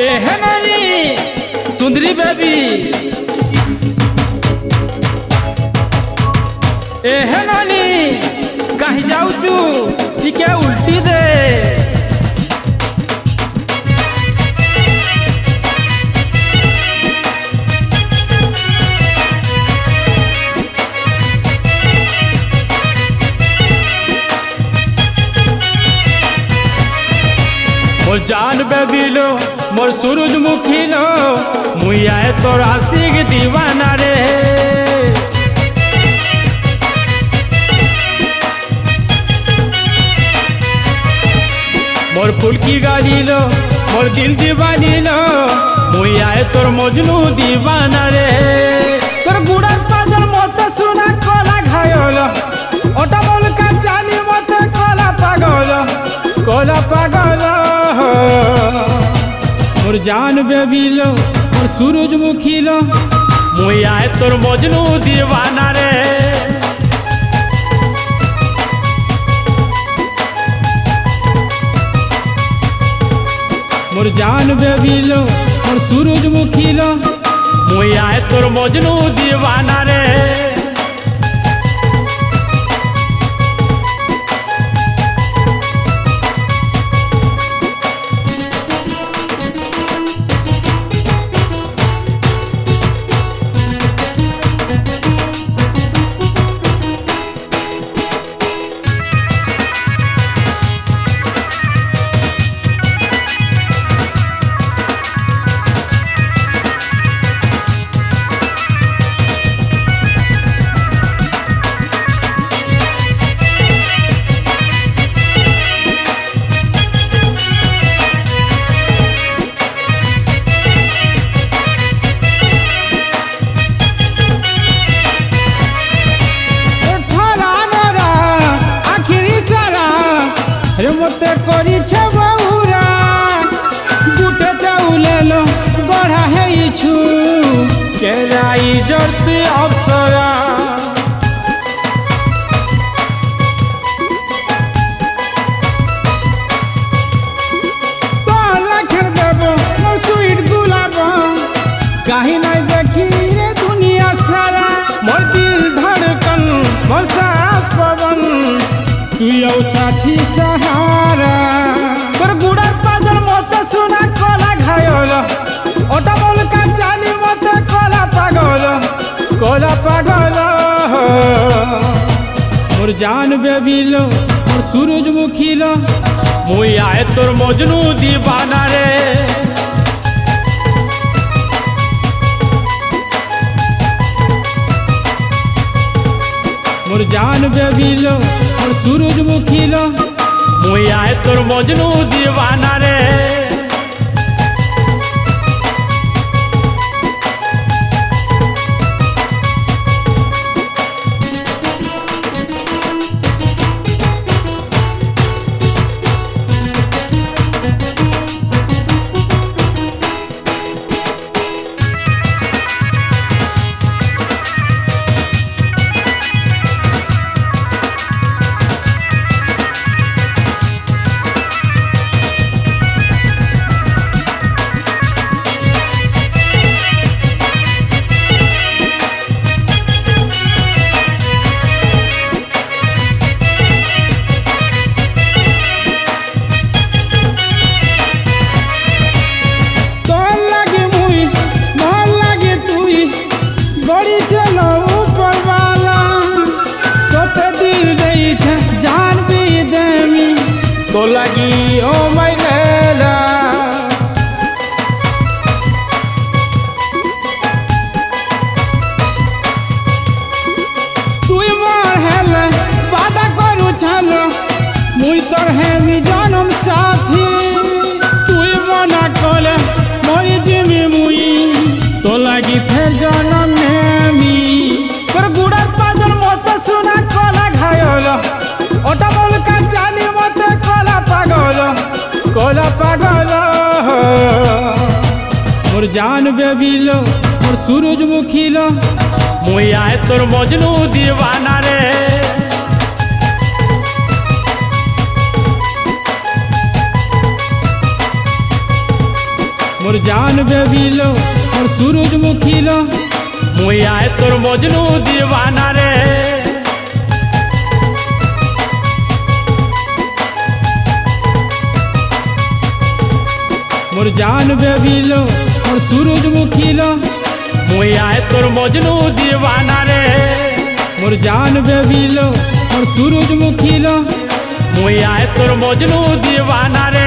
ए नानी सुंदरी बेबी ए नानी कहीं जाऊचु टिके उल्टी दे मोर जान बेबी लो मोर सूरजमुखी लो मुई आए तोर आशिक दीवाना रे मोर फूल की गाली लो मोर दिल दीवानी लो मुई आए तोर मजनू दीवाना रे तोर गुड़ार पाजल मत सुना कोला घायल ओटा बोल का चाली मत कोला पागल मोर जान बेबी लो मोर सूरजमुखी लो मुई आए तोर मजनू दीवाना रे मोर जान बेबी लो मोर सूरजमुखी लो मुई आए तोर मजनू दीवाना रे मते करी बहुरा गुटे चाउले लो गढ़ा है छु केराई जरती अवसरा लाखर देबो मोर स्वीट गुलाब कहीं नहीं देखी रे दुनिया सारा मोर दिल धड़कन मोर साथ पवन तू यौ साथी सहारा तोर गुड़ार पाजल मत सुना कोला घायल ओटा बोल का चाली मत कोला पागल मोर जान बेबी लो मोर सूरजमुखी लो मुई आए तोर मजनू दीवाना रे मोर जान बेबी लो मोर सूरजमुखी लो मुई आए तोर मजनू दीवाना रे तो लगी ओ मैं लैला तुई मोर हेले वादा करू चलो मुई तोर है मी जन्म साथी तुई मना कले मरी जिमी मुई तो लगी फिर जन्म नेमी तोर गुड़ार पाजल मत सुना कोला घायल ओटा बोल का चाली मत कोला पागल मोर जान बेबी लो मोर सूरजमुखी लो मुई आए तोर मजनू दीवाना रे मोर मोर जान बेबी लो मोर सूरजमुखी लो मुई आए तोर मजनू दीवाना रे। मोर जान बेबी लो मोर सूरजमुखी लो मुई आए तोर मजनू दीवाना रे। मोर जान बेबी लो मोर सूरजमुखी लो मुई आए तोर मजनू दीवाना रे।